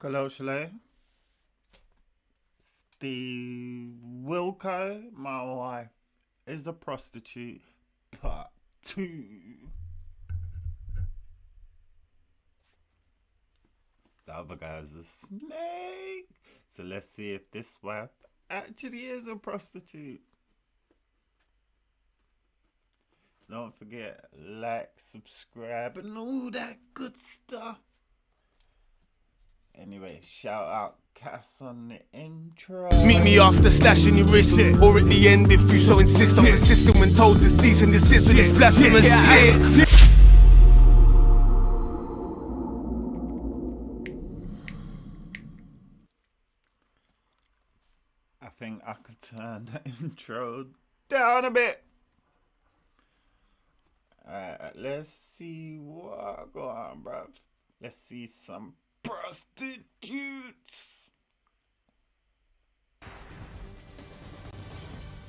Colossally, Steve Wilco, my wife, is a prostitute. Part 2. The other guy's a snake. So let's see if this wife actually is a prostitute. Don't forget, like, subscribe, and all that good stuff. Anyway, shout out Cass on the intro. Meet me after slashing your wrist, or at the end if you so insist. I'm persistent when told to cease and desist with this blasphemous shit. I think I could turn the intro down a bit. Alright, let's see what go on, bruv. Let's see some prostitutes.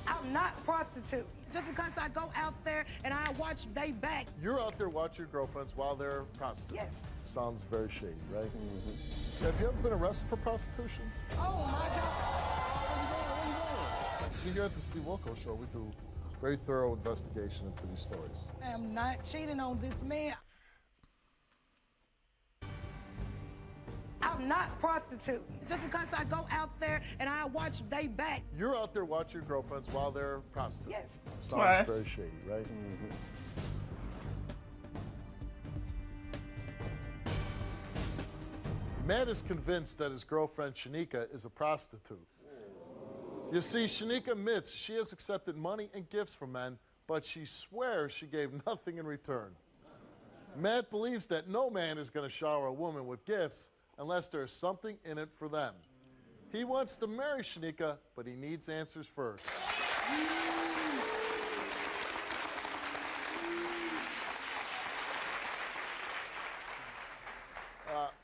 I'm not a prostitute. Just because I go out there and I watch they back. You're out there watching your girlfriends while they're prostitutes. Yes. Sounds very shady, right? Mm-hmm. Have you ever been arrested for prostitution? Oh my God. See, here at the Steve Wilco Show, we do very thorough investigation into these stories. I am not cheating on this man. I'm not a prostitute. Just because I go out there and I watch they back. You're out there watching your girlfriends while they're prostitutes. Yes. Sounds Right. very shady, right? Mm-hmm. Matt is convinced that his girlfriend Shanika is a prostitute. You see, Shanika admits she has accepted money and gifts from men, but she swears she gave nothing in return. Matt believes that no man is going to shower a woman with gifts unless there's something in it for them. He wants to marry Shanika, but he needs answers first.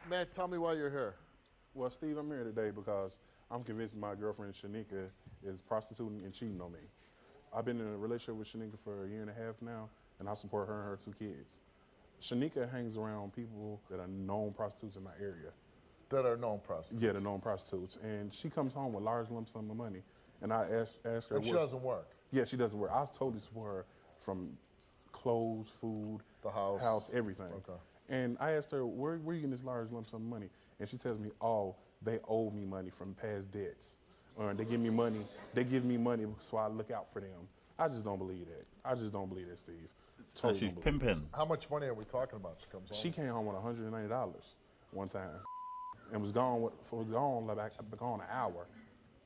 Matt, tell me why you're here. Well, Steve, I'm here today because I'm convinced my girlfriend Shanika is prostituting and cheating on me. I've been in a relationship with Shanika for a year and a half now, and I support her and her 2 kids. Shanika hangs around people that are known prostitutes in my area. That are known prostitutes. Yeah, they're known prostitutes. And she comes home with large lump sum of money. And I ask her. And she doesn't work. Yeah, she doesn't work. I totally support her from clothes, food, The house. everything. Okay. And I asked her, where are you getting this large lump sum of money? And she tells me, oh, they owe me money from past debts. They give me money so I look out for them. I just don't believe that. I just don't believe that, Steve. So Totally she's don't believe it. pimping. How much money are we talking about? She comes home. She came home with $190 one time and was gone an hour.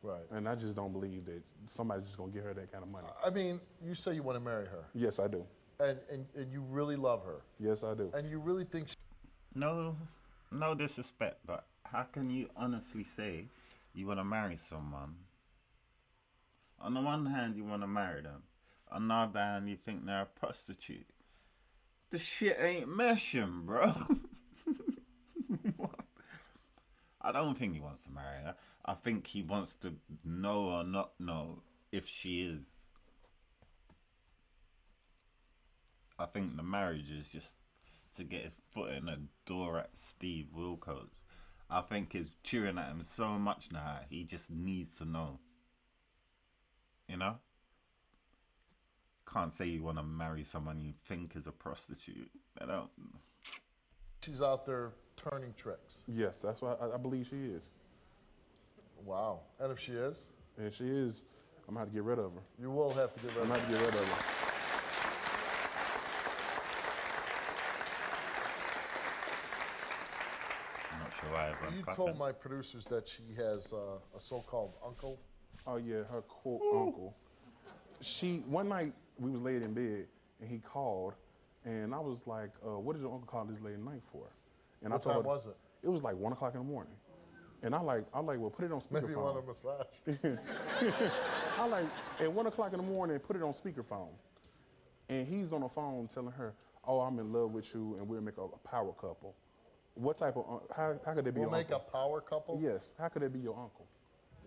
Right. And I just don't believe that somebody's just gonna give her that kind of money. I mean, you say you want to marry her. Yes, I do. And you really love her. Yes, I do. And you really think No disrespect, but how can you honestly say you want to marry someone? On the one hand, you want to marry them. On the other hand, you think they're a prostitute. The shit ain't meshing, bro. What? I don't think he wants to marry her. I think he wants to know or not know if she is. I think the marriage is just to get his foot in the door at Steve Wilco's. I think he's chewing at him so much now, he just needs to know. You know? Can't say you want to marry someone you think is a prostitute. I don't. she's out there turning tricks? Yes, that's what I believe she is. Wow. And if she is? And she is, I'm gonna have to get rid of her. You will have to get rid I'm of gonna her. have to get rid of her. I'm not sure why everyone's You clapping. told my producers that she has a so-called uncle. Oh yeah, her quote uncle. One night we was laid in bed and he called and I was like, what did your uncle call this late at night for? And What I told time her, was it? It was like 1 o'clock in the morning. And I like, well, put it on speakerphone. Maybe you want a massage. I like, at 1 o'clock in the morning, put it on speakerphone. And he's on the phone telling her, oh, I'm in love with you and we'll make a power couple. What type of, how could that be We'll your make uncle? a power couple? Yes, how could that be your uncle?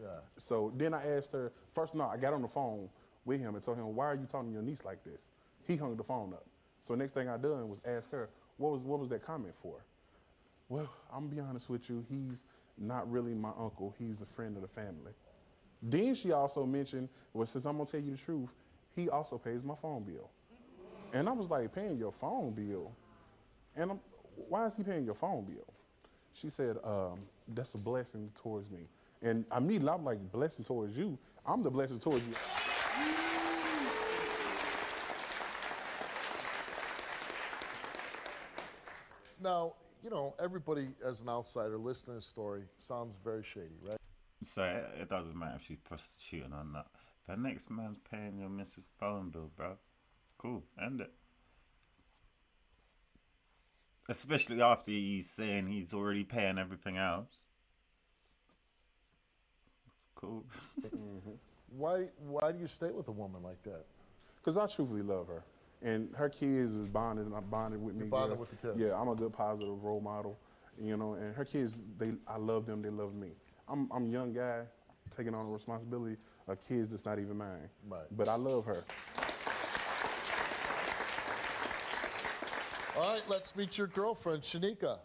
Yeah. So then I asked her, I got on the phone with him and told him, why are you talking to your niece like this? He hung the phone up. So next thing I done was ask her, what was that comment for? Well, I'm gonna be honest with you, he's not really my uncle. He's a friend of the family. Then she also mentioned, well, since I'm gonna tell you the truth, he also pays my phone bill. And I was like, paying your phone bill? And why is he paying your phone bill? She said, that's a blessing towards me. And immediately I'm like, blessing towards you? I'm the blessing towards you. Now, you know, everybody as an outsider listening to the story sounds very shady, right? So it doesn't matter if she's prostituting or not. If the next man's paying your missus' phone bill, bro, cool, end it. Especially after he's saying he's already paying everything else. Cool. Why do you stay with a woman like that? Because I truthfully love her. And her kids is bonded, and I'm bonded with me. You're bonded with the kids. Yeah, I'm a good positive role model, you know, and her kids, I love them, they love me. I'm a young guy taking on the responsibility of kids that's not even mine. Right. But I love her. All right, let's meet your girlfriend, Shanika.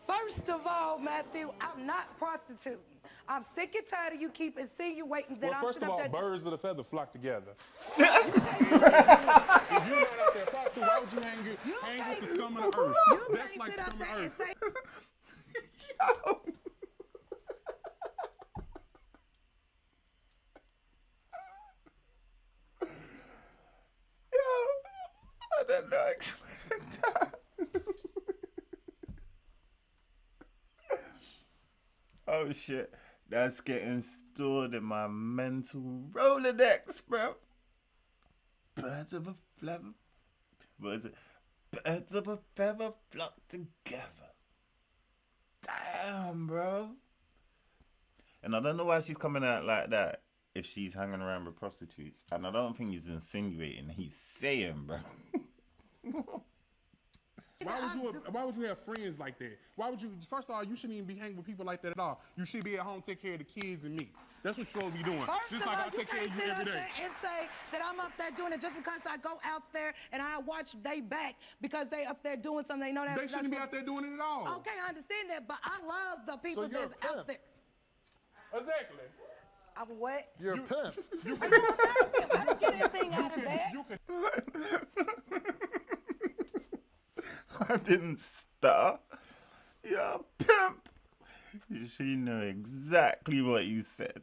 First of all, Matthew, I'm not prostituting. I'm sick and tired of you keep insinuating that Well, I'm first of all, that birds of the feather flock together. If you're not out there prostitute, why would you hang with the scum of the earth? You That's can't like sit up scum of there and earth. say, Yo. I didn't know expect that. Oh shit, that's getting stored in my mental Rolodex, bro. Birds of a feather, what is it? Birds of a feather flock together. Damn, bro. And I don't know why she's coming out like that if she's hanging around with prostitutes. And I don't think he's insinuating. He's saying, bro. Why would you have friends like that? Why would you? First of all, you shouldn't even be hanging with people like that at all. You should be at home, take care of the kids and me. That's what you're supposed to be doing. first Just of like all, I take care can't of you sit every up day. there and say that I'm up there doing it just because I go out there and I watch they back because they up there doing something they know that They shouldn't be out there doing it at all. Okay, I understand that, but I love the people you're a that's pimp. out there. Exactly. I'm what? You're a pimp. I don't get anything out of that. I didn't start. You're a pimp. She knew exactly what you said.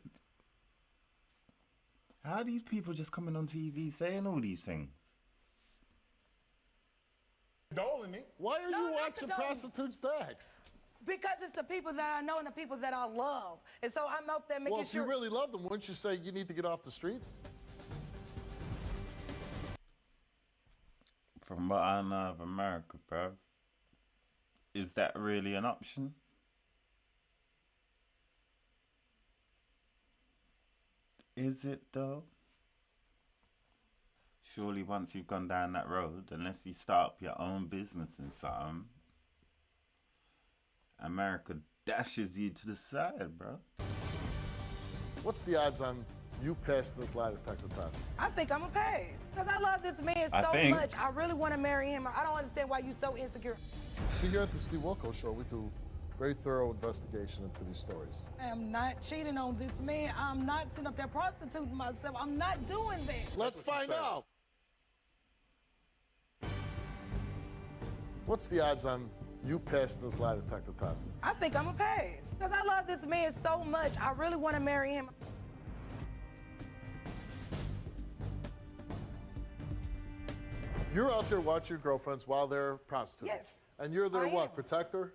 How are these people just coming on TV saying all these things? Doling it. Why are No, you not watching the dog. prostitutes' backs? Because it's the people that I know and the people that I love. And so I'm out there making Well, if sure. you really love them, wouldn't you say you need to get off the streets? From what I know of America, bro, is that really an option? Is it though? Surely once you've gone down that road, unless you start up your own business in something, America dashes you to the side, bro. What's the odds on you passing this lie detector test? I think I'm a pass. Because I love this man I so think- much. I really want to marry him. I don't understand why you're so insecure. See, here at the Steve Wilco Show, we do very thorough investigation into these stories. I am not cheating on this man. I'm not sitting up there prostituting myself. I'm not doing that. Let's find out. What's the odds on you passing this lie detector test? I think I'm a pass. Because I love this man so much. I really want to marry him. You're out there watching your girlfriends while they're prostituting. Yes. And you're their I what? am. Protector?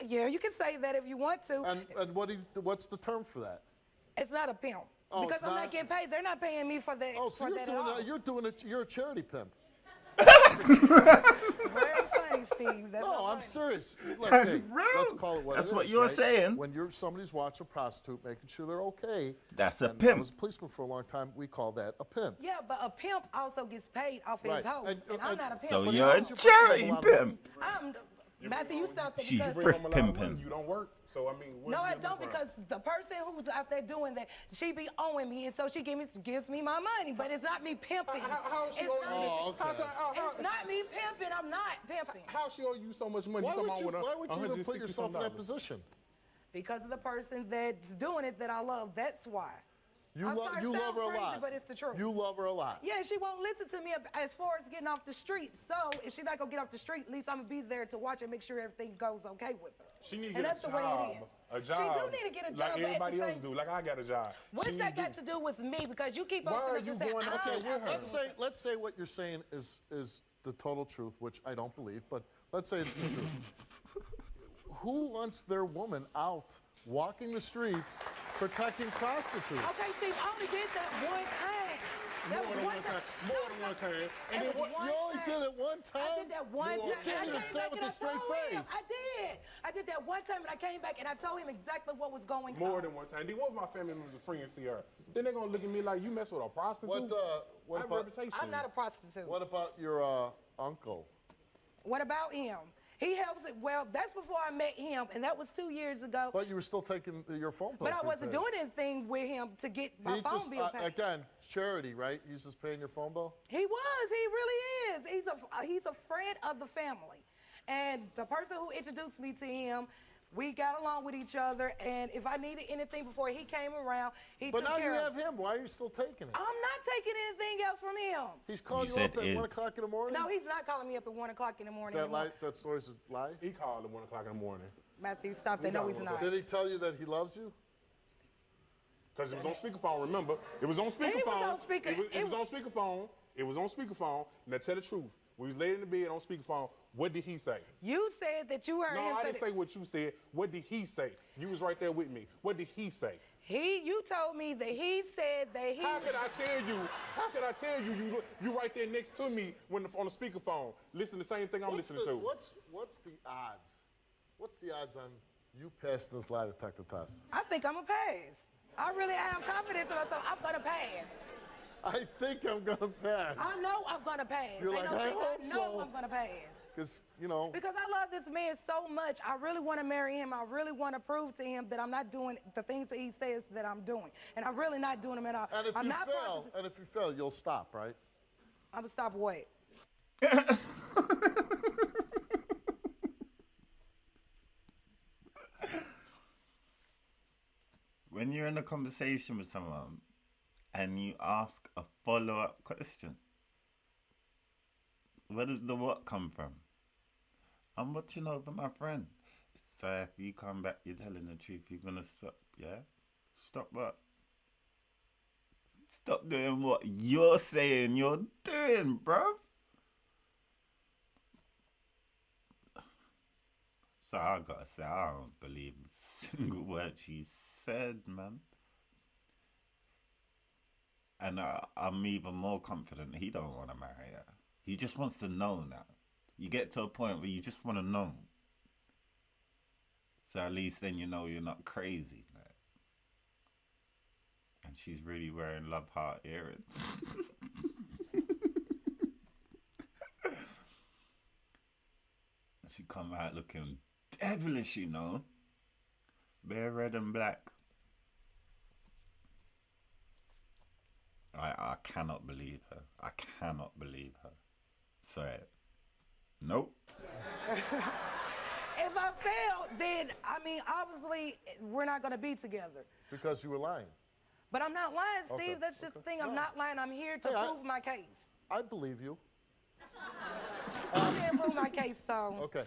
Yeah, you can say that if you want to. And what's the term for that? It's not a pimp. Oh, because it's I'm not? not getting paid. They're not paying me for that. Oh, so for you're that doing at all. that. You're doing it. You're a charity pimp. Very funny, Steve. That's No, not I'm funny. serious. That's Let's real. call it what That's it what is, you're right? saying. When somebody's watching a prostitute, making sure they're okay. That's a and pimp. I was a policeman for a long time. We call that a pimp. Yeah, but a pimp also gets paid off Right. his hoes. And- And I'm and- not a pimp. So But you're you a said you're bringing charity home a lot of pimp. I'm Matthew, you stop that She's because Bring home a lot of pimping. money, you don't work. So I mean, no, I where's the don't money because the person who's out there doing that, she be owing me, and so she gives me my money. But it's not me pimping. from? How is she It's owing not- you? Oh, okay. It's not me pimping. I'm not pimping. How she owe you so much money? Why You would talking you, about why would you even put $160 yourself in that something? position? Because of the person that's doing it that I love. That's why. You I'm love sorry, you it love sounds her a crazy, lot. but it's the truth. You love her a lot. Yeah, she won't listen to me as far as getting off the street. So if she's not gonna get off the street, at least I'm gonna be there to watch and make sure everything goes okay with her. She need to And get that's a the way job. it is. A job. She do need to get a job, like but at everybody the else same- do. Like I got a job. What's that got to do with me? Because you keep on Why are sitting you up and saying, going out there with her? Let's say what you're saying is the total truth, which I don't believe, but let's say it's the truth. Who wants their woman out walking the streets protecting prostitutes? Okay, Steve, I only did that one time. That was one time. More than one time. And then then what? You only did it one time? I did that one time. You can't and I even came say it back with and a I straight told him. face. I did that one time and I came back and I told him exactly what was going on. More than one time. Then what if my family members are free and see her? Then they're gonna look at me like you mess with a prostitute. What I have a about reputation. I'm not a prostitute. what about your uncle? What about him? He helps it. Well, that's before I met him, and that was 2 years ago. But you were still taking your phone bill. But I wasn't prepaid. doing anything with him to get my He phone just bill paid. again charity, right? He's just paying your phone bill. He was. He really is. He's a friend of the family, and the person who introduced me to him, we got along with each other. And if I needed anything before he came around, he But took now you care have of it. him. Why are you still taking it? I'm not taking anything else from him. He's calling You you up said at 1 is. o'clock in the morning. No, he's not calling me up at 1 o'clock in the morning that anymore. that story's a lie. He called at 1 o'clock in the morning. Matthew, stop that. We No, got he's one. not. Did he tell you that he loves you? Because it was on speakerphone, remember? It was on speakerphone. It was on speaker. It was on speakerphone. It was on speakerphone. Now tell the truth. We was laid in the bed on speakerphone. What did he say? You said that you heard No, him I say didn't that- say what you said. What did he say? You was right there with me. What did he say? You told me that he said that he. How could I tell you? How could I tell you? You right there next to me when on the speakerphone. Listen to the same thing I'm listening to. What's the odds? What's the odds on you passing this lie detector test? I think I'm a pass. I really have confidence in myself. I'm gonna pass. I think I'm gonna pass. I know I'm gonna pass. You're Ain't like, no I thing hope I know so. I'm gonna pass. Because Because I love this man so much. I really want to marry him. I really want to prove to him that I'm not doing the things that he says that I'm doing. And I'm really not doing them at all. and if I'm you not fail, you'll stop, right? I'm gonna stop what? When you're in a conversation with someone and you ask a follow-up question, where does the what come from? I'm watching over my friend. So if you come back, you're telling the truth, you're gonna stop, yeah? Stop what? Stop doing what you're saying you're doing, bruv. So I gotta say, I don't believe a single word she said, man. And I'm even more confident he don't want to marry her. He just wants to know now. You get to a point where you just want to know. So at least then you know you're not crazy. Like. And she's really wearing love heart earrings. She come out looking devilish, you know. Bare red and black. I cannot believe her. I cannot believe her. Sorry. Nope. If I fail, then, I mean, obviously, we're not going to be together. Because you were lying. But I'm not lying, Steve. Okay, That's just the okay. thing. I'm not lying. I'm here to Hey, prove my case. I believe you. I'm here to prove my case, so. Okay.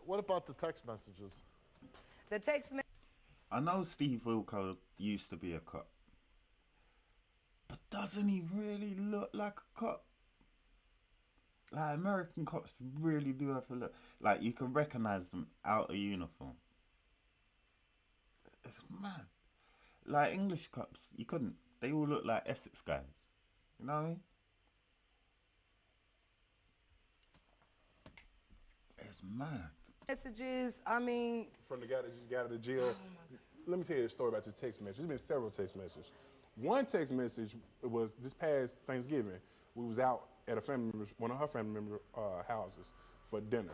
What about the text messages? The text message. I know Steve Wilco used to be a cop. But doesn't he really look like a cop? Like, American cops really do have a look. Like, you can recognize them out of uniform. It's mad. Like, English cops, you couldn't. They all look like Essex guys. You know what I mean? It's mad. Messages, I mean, From the guy that just got out of jail. Let me tell you a story about this text message. There's been several text messages. One text message was this past Thanksgiving. We was out at one of her family member houses for dinner.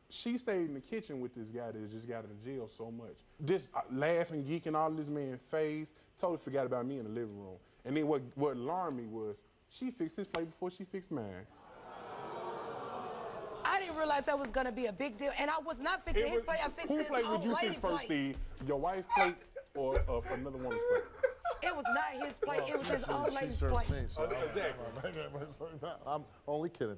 She stayed in the kitchen with this guy that just got out of jail so much. Just laughing, geeking all this man's face. Totally forgot about me in the living room. And then what alarmed me was she fixed his plate before she fixed mine. didn't realize that was gonna be a big deal, and I was not fixing his plate. I fixed Whose his plate would old you lady's fix first, plate. Steve? Your wife's plate or another woman's plate? It was not his plate. It was his old She lady's serves plate. me, so Exactly. I'm only kidding.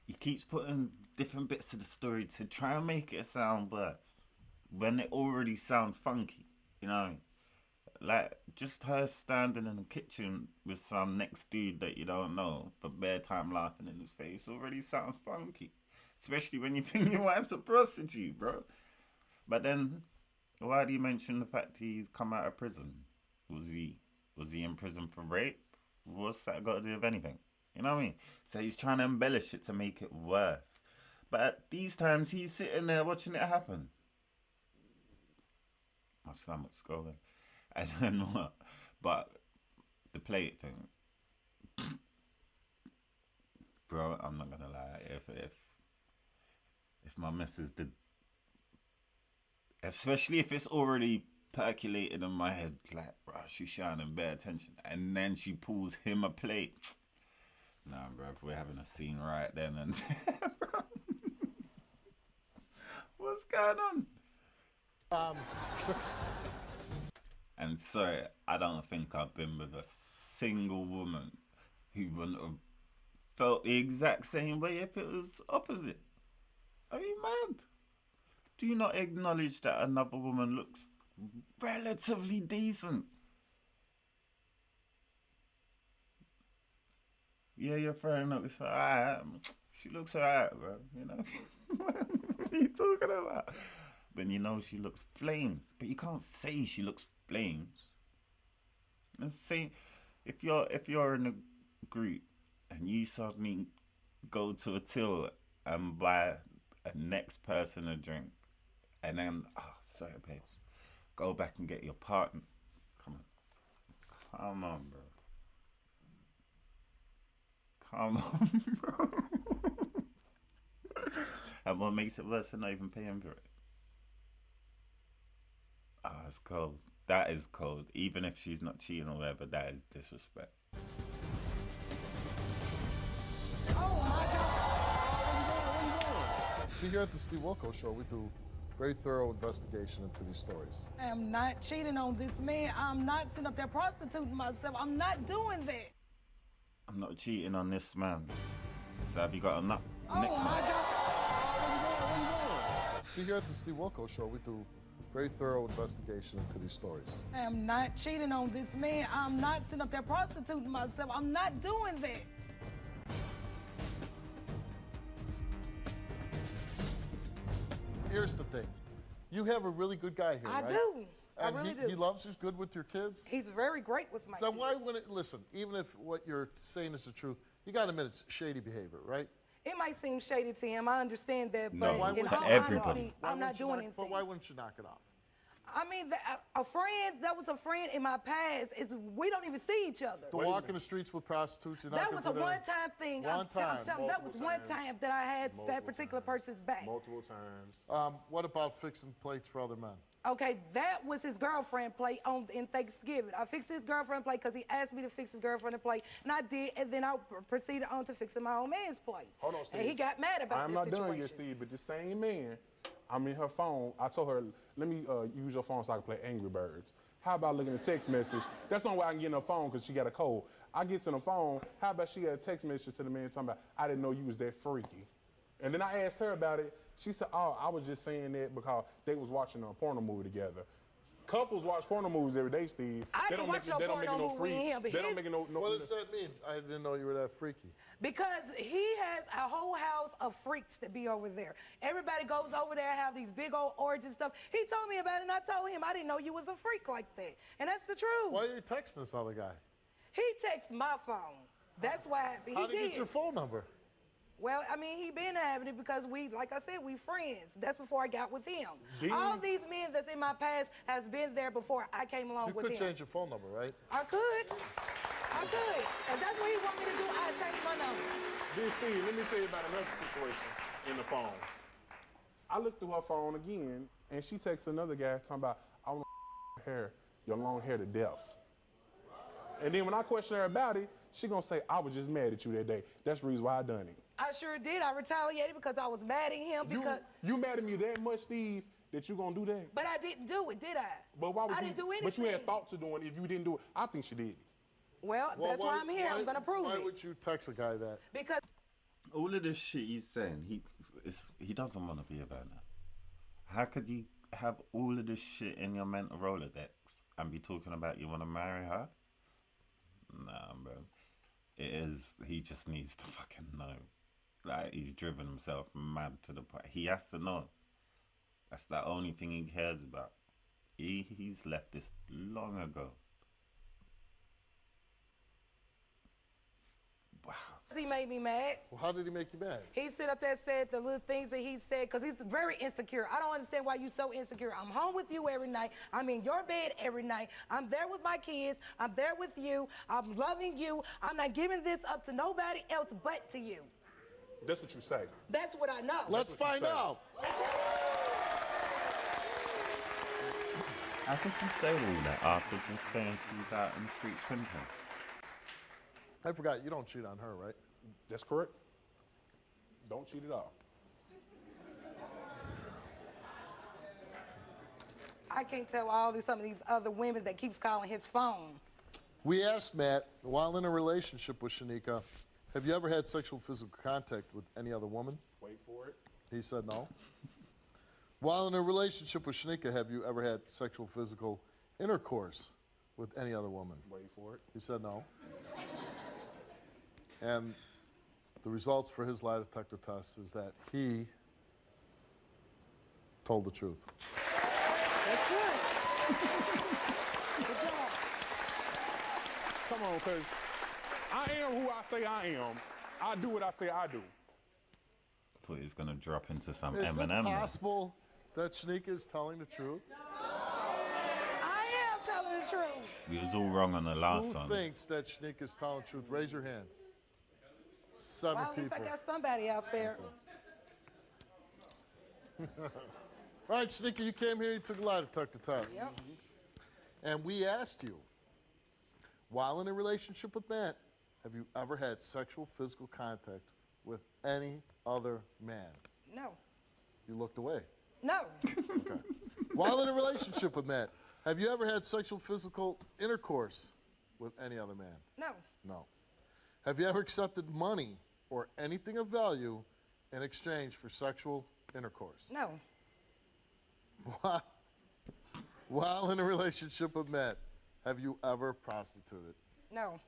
He keeps putting different bits to the story to try and make it sound worse when it already sounds funky, you know? Like, just her standing in the kitchen with some next dude that you don't know for bare time laughing in his face already sounds funky. Especially when you think your wife's a prostitute, bro. But then, why do you mention the fact he's come out of prison? Was he in prison for rape? What's that got to do with anything? You know what I mean? So he's trying to embellish it to make it worse. But at these times, he's sitting there watching it happen. My stomach's going. I don't know what. But the plate thing. Bro, I'm not going to lie. If my missus did... Especially if it's already percolated in my head. Like, bro, she's shining bare attention. And then she pulls him a plate. Nah, bro, we're having a scene right then and there, bro. What's going on? And sorry, I don't think I've been with a single woman who wouldn't have felt the exact same way if it was opposite. Are you mad? Do you not acknowledge that another woman looks relatively decent? Yeah, your friend looks alright. She looks alright, bro. You know? What are you talking about? But you know she looks flames. But you can't say she looks flames. Let's say if you're in a group and you suddenly go to a till and buy a next person a drink, and then sorry babes, go back and get your partner. Come on, bro. Come on, bro. And what makes it worse than not even paying for it? It's cold. That is cold. Even if she's not cheating or whatever, that is disrespect. See, here at the Steve Wilco Show, we do very thorough investigation into these stories. I am not cheating on this man. I'm not sitting up there prostituting myself. I'm not doing that. I'm not cheating on this man. So have you got a nut? Oh Next my man. God. See, here at the Steve Wilco Show, we do very thorough investigation into these stories. I am not cheating on this man. I'm not sitting up there prostituting myself. I'm not doing that. Here's the thing. You have a really good guy here, I right? do. And I really do. He loves you, he's good with your kids? He's very great with my Then kids. why wouldn't it, listen, even if what you're saying is the truth, you got to admit it's shady behavior, right? It might seem shady to him. I understand that, No, but why in would all to everybody? honesty, Why I'm not wouldn't you doing knock- But anything. why wouldn't you knock it off? I mean, a friend that was a friend in my past is we don't even see each other. To walk in the streets with prostitutes, you're not That gonna was a put in- one-time thing. One time. I'm telling you, that was one time that I had that particular person's back. Multiple times. What about fixing plates for other men? Okay, that was his girlfriend plate in Thanksgiving. I fixed his girlfriend plate because he asked me to fix his girlfriend plate, and I did, and then I proceeded on to fixing my own man's plate. Hold on, Steve. And he got mad about I'm this not situation. done yet, Steve, but the same man, I'm in her phone. I told her, let me use your phone so I can play Angry Birds. How about looking at a text message? That's the only way I can get in her phone because she got a cold. I get to the phone. How about she got a text message to the man talking about, I didn't know you was that freaky. And then I asked her about it. She said, oh, I was just saying that because they was watching a porno movie together. Couples watch porno movies every day, Steve. I didn't watch no porno movie in here, but They don't his- make it no. What does that mean? I didn't know you were that freaky. Because he has a whole house of freaks that be over there. Everybody goes over there, have these big old orgies stuff. He told me about it, and I told him I didn't know you was a freak like that. And that's the truth. Why are you texting this other guy? He texts my phone. That's why he How did he did. get your phone number? Well, I mean, he been having it because we, like I said, we friends. That's before I got with him. Didn't All you- these men that's in my past has been there before I came along You with could him. change your phone number, right? I could. If that's what he want me to do, I'd change my number. Then Steve, let me tell you about another situation in the phone. I looked through her phone again, and she texts another guy talking about, I want your hair, your long hair to death. And then when I question her about it, she gonna say, I was just mad at you that day. That's the reason why I done it. I sure did. I retaliated because I was mad at him because. You mad at me that much, Steve, that you gonna do that? But I didn't do it, did I? But why would I you? didn't do anything. But you had thoughts of doing it. If you didn't do it, I think she did it. Well, that's why I'm here. I'm gonna prove Why it. would you text a guy that? Because All of this shit he's saying, he doesn't want to be a burner. How could you have all of this shit in your mental Rolodex and be talking about you want to marry her? Nah, bro. He just needs to fucking know. Like, he's driven himself mad to the point. He has to know. That's the only thing he cares about. He's left this long ago. Wow. he made me mad. Well, how did he make you mad? He stood up there and said the little things that he said because he's very insecure. I don't understand why you so insecure. I'm home with you every night. I'm in your bed every night. I'm there with my kids. I'm there with you. I'm loving you. I'm not giving this up to nobody else but to you. That's what you say. That's what I know. Let's find out. How could you say all that after just saying she's out in the street pimping? I forgot, you don't cheat on her, right? That's correct. Don't cheat at all. I can't tell some of these other women that keeps calling his phone. We asked Matt, while in a relationship with Shanika, have you ever had sexual physical contact with any other woman? Wait for it. He said no. While in a relationship with Shanika, have you ever had sexual physical intercourse with any other woman? Wait for it. He said no. And the results for his lie detector test is that he told the truth. That's good. Good job. Come on, cuz I am who I say I am. I do what I say I do. I thought he was going to drop into some Is it Eminem. possible that Shanika is telling the truth? I am telling the truth. We was all wrong on the last Who one. thinks that Shanika is telling the truth? Raise your hand. 7 Well, at least people. I got somebody out there. All right, Shanika, you came here, you took a lie detector test. Yep. And we asked you, while in a relationship with Matt, have you ever had sexual physical contact with any other man? No. You looked away. No. Okay. While in a relationship with Matt, have you ever had sexual physical intercourse with any other man? No. No. Have you ever accepted money or anything of value in exchange for sexual intercourse? No. While in a relationship with Matt, have you ever prostituted? No.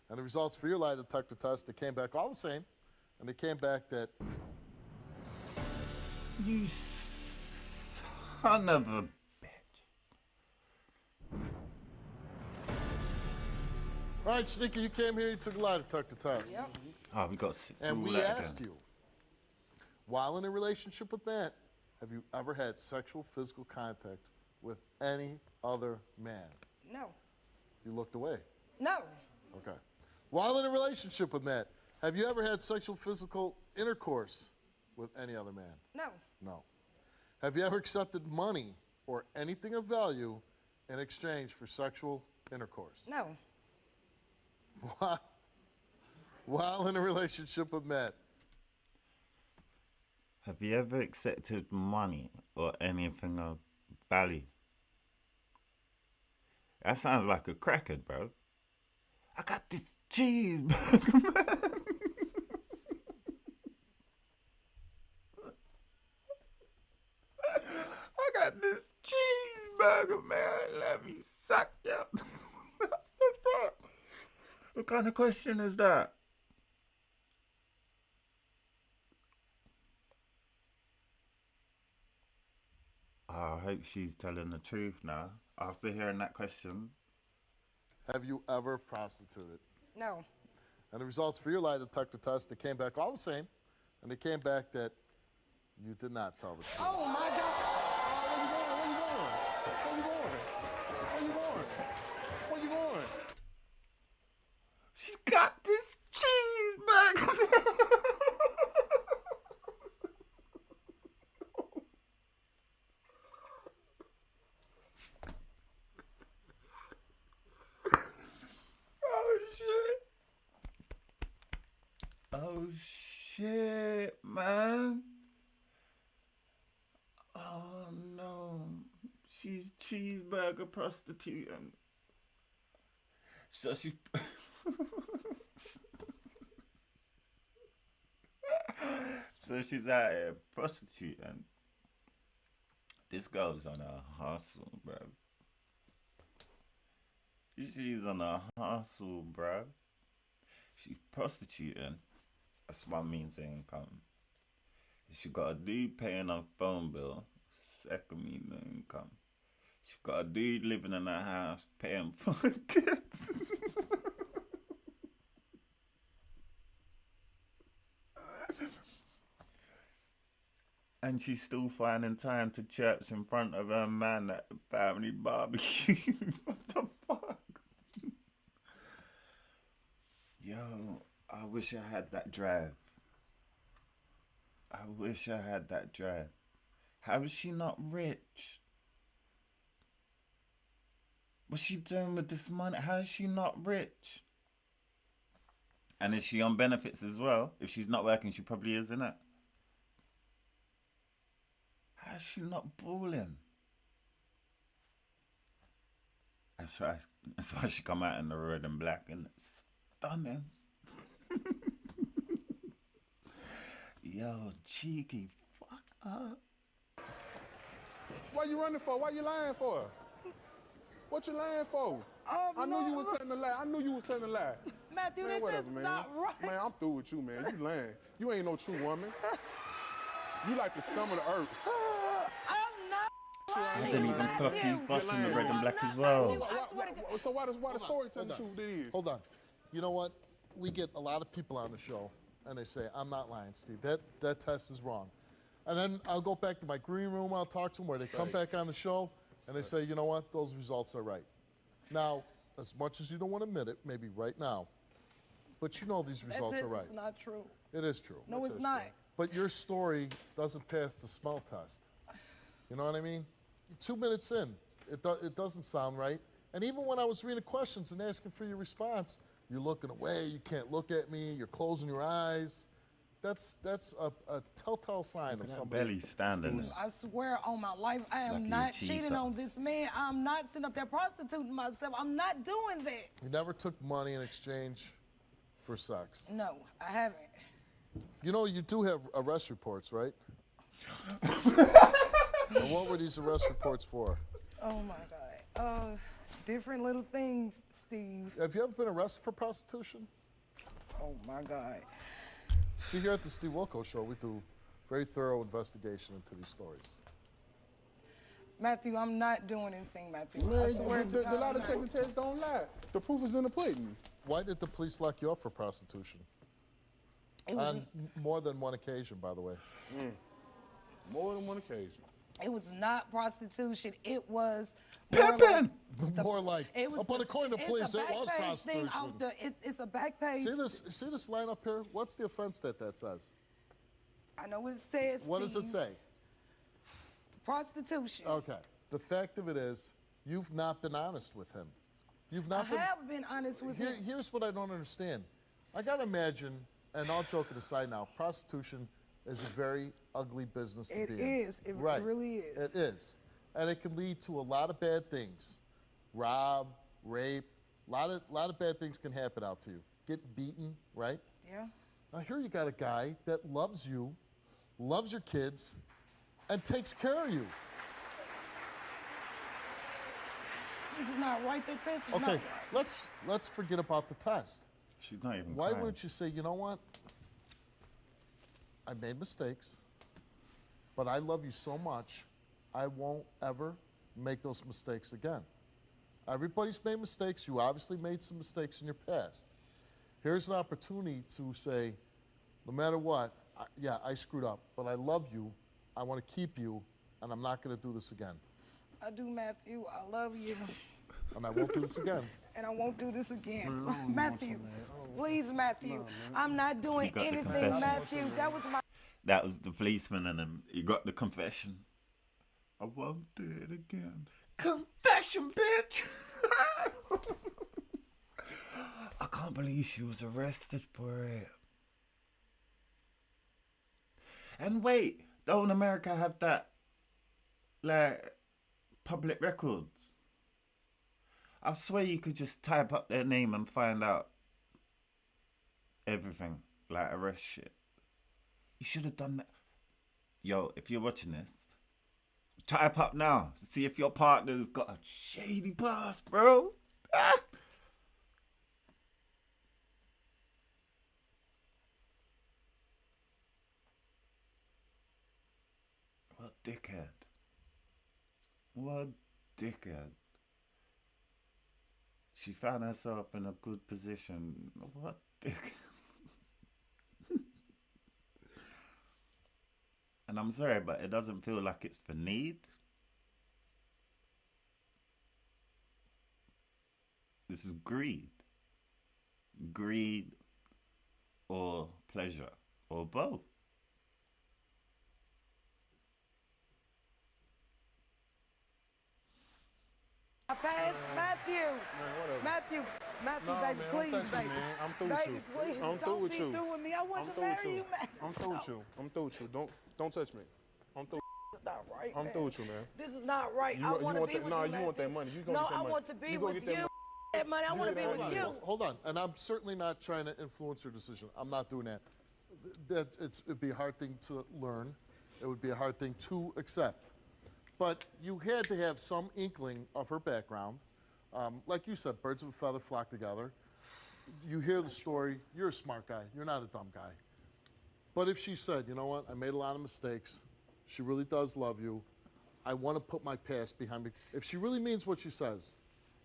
And the results for your lie detector test, they came back all the same, and they came back that You son of a bitch. all right, Shanika, you came here, you took a lie detector test. Yep. Oh, we got to sit And through we that asked again. you, while in a relationship with Matt, have you ever had sexual physical contact with any other man? No. You looked away. No. Okay. While in a relationship with Matt, have you ever had sexual physical intercourse with any other man? No. No. Have you ever accepted money or anything of value in exchange for sexual intercourse? No. While in a relationship with Matt, Have you ever accepted money or anything of value? That sounds like a crackhead, bro. I got this cheeseburger, man. I got this cheeseburger, man. Let me suck you. What the fuck? What kind of question is that? I hope she's telling the truth now. After hearing that question, have you ever prostituted? No. And the results for your lie detector test, they came back all the same, and they came back that you did not tell the truth. Oh, my God. Where you going? she's got this cheeseburger. shit, man. Oh no. She's cheeseburger prostitute. So she so she's out here prostituting. This girl's on a hustle, bro. She's on a hustle, bro. She's prostituting. That's one means of income. She got a dude paying her phone bill. Second means of income. She got a dude living in her house paying for her kids. And she's still finding time to chirps in front of her man at the family barbecue. What the fuck? Yo, I wish I had that drive. I wish I had that drive. How is she not rich? What's she doing with this money? How is she not rich? And is she on benefits as well? If she's not working, she probably is, innit? How is she not balling? That's why she come out in the red and black and it's stunning. Yo, cheeky, fuck up. Why you running for? Why you lying for? What you lying for? I knew you was telling the lie. I knew you was telling the lie. Matthew, Man, that's whatever, just man. not right. Man, I'm through with you, man. You lying. You ain't no true woman. You like the scum of the earth. I'm not I lying. didn't even clock he's busting the red and black as well. So why the story telling the truth it is? Hold on. You know what? We get a lot of people on the show, and they say, I'm not lying, Steve. That test is wrong. And then I'll go back to my green room, I'll talk to them, where they come back on the show, and they say, you know what? Those results are right. Now, as much as you don't want to admit it, maybe right now, but you know these results are right. That's not true. It is true. No, it's not. But your story doesn't pass the smell test. You know what I mean? 2 minutes in, it doesn't sound right. And even when I was reading questions and asking for your response, you're looking away, you can't look at me, you're closing your eyes. That's a telltale sign of somebody. Belly standing. I swear on my life, I am Like not you cheating cheat on this man. I'm not sitting up there prostituting myself. I'm not doing that. You never took money in exchange for sex. No, I haven't. You know, you do have arrest reports, right? And what were these arrest reports for? Oh my God. Different little things, Steve. Have you ever been arrested for prostitution? Oh my God. See, here at the Steve Wilco Show, we do very thorough investigation into these stories. Matthew, I'm not doing anything, Matthew. Man, I swear to the God, lie I'm not. detector tests don't lie. The proof is in the pudding. Why did the police lock you up for prostitution? It was, On more than one occasion, by the way. More than one occasion. it was not prostitution. It was Pimpin'! More like, It was but according to it's police, a it was back page prostitution. thing off the, it's a back page. See this line up here? What's the offense that says? I know what it says. What does it Steve. say? Prostitution. Okay. The fact of it is, you've not been honest with him. You've I not been. have been honest with him. Here's what I don't understand. I gotta imagine, and all joking aside now, prostitution is a very ugly business to It be in. is. It right. really is. It is. And it can lead to a lot of bad things. Rob, rape, a lot of bad things can happen out to you. Get beaten, right? Yeah. Now here you got a guy that loves you, loves your kids, and takes care of you. This is not right. That test is not Okay, right. let's forget about the test. She's not even Why crying. wouldn't you say, you know what? I made mistakes, but I love you so much, I won't ever make those mistakes again. Everybody's made mistakes. You obviously made some mistakes in your past. Here's an opportunity to say, no matter what, I screwed up, but I love you, I want to keep you, and I'm not going to do this again. I do, Matthew. I love you. And I won't do this again. And I won't do this again. Matthew, please, Matthew. I'm not doing You got the anything, confession. Matthew. That was my. That was the policeman, and then he got the confession. I won't do it again. Confession, bitch! I can't believe she was arrested for it. And wait, don't America have that, like, public records? I swear you could just type up their name and find out everything, like arrest shit. You should have done that. Yo, if you're watching this, type up now. See if your partner's got a shady past, bro. Ah. What dickhead. What dickhead. She found herself in a good position. What dickhead. And I'm sorry, but it doesn't feel like it's for need. This is greed. Greed or pleasure or both. I passed Matthew. whatever. Matthew, No, baby, man, please, don't touch baby. me, man. I'm through Baby, with you. please, I'm through don't with be you. through with me. I want I'm to through with marry you. you, Matthew. I'm through with you. I'm through with you. Don't touch me. I'm through. This is not right, I'm man. through with you, man. This is not right. You I want want to be that? with No, you, you want that Matthew. money. You go No, get that I money. want to be You go with get that you. money. That money, I want to be Hold with on, you. hold on. And I'm certainly not trying to influence her decision. I'm not doing that. It'd be a hard thing to learn. It would be a hard thing to accept. But you had to have some inkling of her background. Like you said, birds of a feather flock together. You hear the story. You're a smart guy. You're not a dumb guy. But if she said, you know what, I made a lot of mistakes. She really does love you. I want to put my past behind me. If she really means what she says,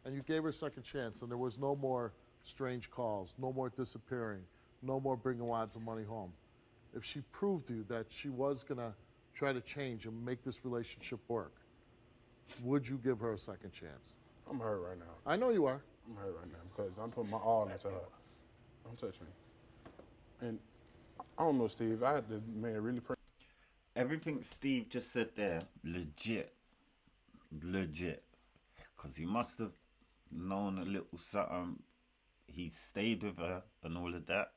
and you gave her a second chance, and there was no more strange calls, no more disappearing, no more bringing wads of money home, if she proved to you that she was going to try to change and make this relationship work, would you give her a second chance? I'm hurt right now. I know you are. I'm hurt right now because I'm putting my all into her. Don't touch me. And I don't know, Steve. I had to, man, really pray. Everything Steve just said there, legit. Legit. Because he must have known a little something. He stayed with her and all of that.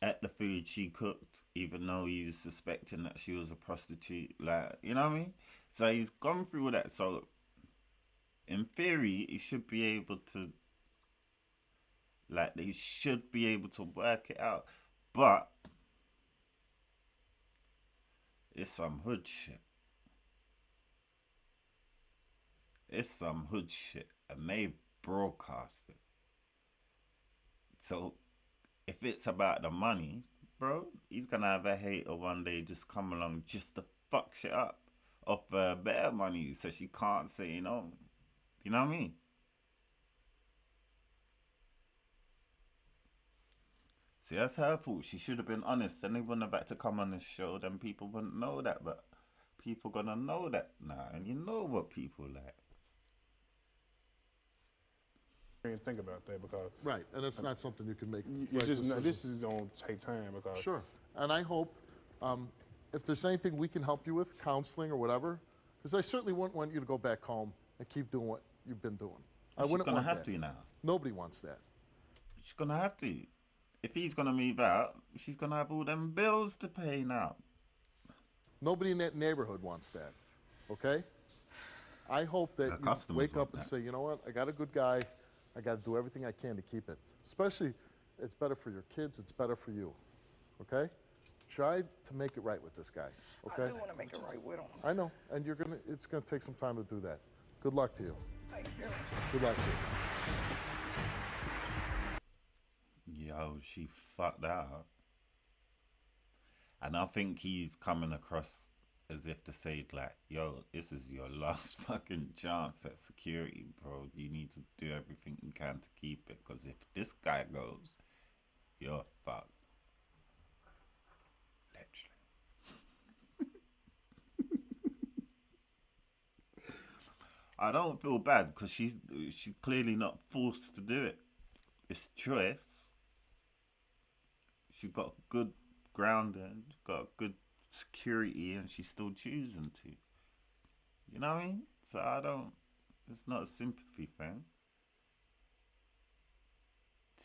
Ate the food she cooked, even though he was suspecting that she was a prostitute. Like, you know what I mean? So he's gone through all that. So, in theory, he should be able to, like, he should be able to work it out. But it's some hood shit. It's some hood shit. And they broadcast it. So, if it's about the money, bro, he's gonna have a hater one day just come along just to fuck shit up. Offer better money so she can't say no. You know what I mean? See, that's her fault. She should have been honest. Then they wouldn't have had to come on this show. Then people wouldn't know that. But people gonna know that now. And you know what people like. And think about that because Right, and it's not something you can make. it's right just decisions. this is gonna take time because Sure. And I hope if there's anything we can help you with, counseling or whatever, because I certainly wouldn't want you to go back home and keep doing what you've been doing. I She's wouldn't gonna want have that. to now. Nobody wants that. She's gonna have to. If he's gonna move out, she's gonna have all them bills to pay now. Nobody in that neighborhood wants that. Okay? I hope that Her you customers wake want up and that. say, you know what, I got a good guy. I got to do everything I can to keep it. Especially, it's better for your kids. It's better for you. Okay? Try to make it right with this guy. Okay? I do want to make it right with him. I know, and it's gonna take some time to do that. Good luck to you. Thank you. Good luck to you. Yo, she fucked that up. And I think he's coming across as if to say, like, yo, this is your last fucking chance at security, bro. You need to do everything you can to keep it. Because if this guy goes, you're fucked. Literally. I don't feel bad because she's clearly not forced to do it. It's choice. She's got good grounding, got good security, and she's still choosing to. You know what I mean? So I don't. It's not a sympathy thing.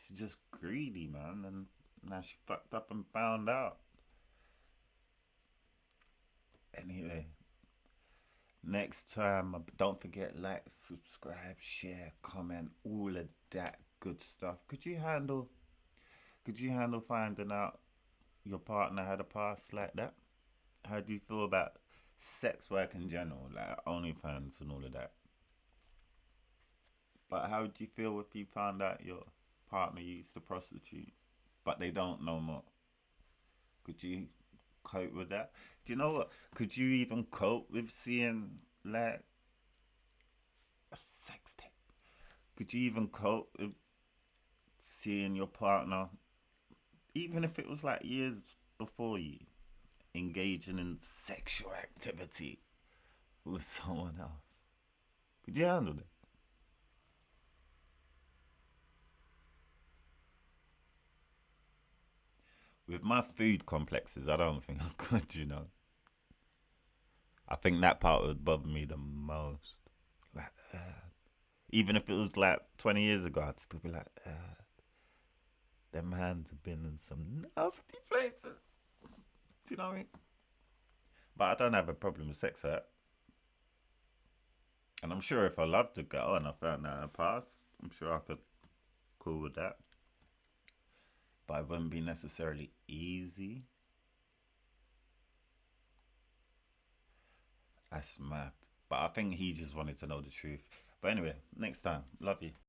She's just greedy, man, and now she fucked up and found out. Anyway, next time, don't forget like, subscribe, share, comment, all of that good stuff. Could you handle finding out your partner had a past like that? How do you feel about sex work in general, like OnlyFans and all of that? But how would you feel if you found out your partner used to prostitute, but they don't know more? Could you cope with that? Do you know what? Could you even cope with seeing like a sex tape? Could you even cope with seeing your partner, even if it was like years before you, engaging in sexual activity with someone else? Could you handle it? With my food complexes, I don't think I could, you know. I think that part would bother me the most. Like, even if it was like 20 years ago, I'd still be like, them hands have been in some nasty places. Do you know what I mean? But I don't have a problem with sex hurt. And I'm sure if I loved a girl and I found out her past, I'm sure I could cool with that. But it wouldn't be necessarily easy. That's mad. But I think he just wanted to know the truth. But anyway, next time. Love you.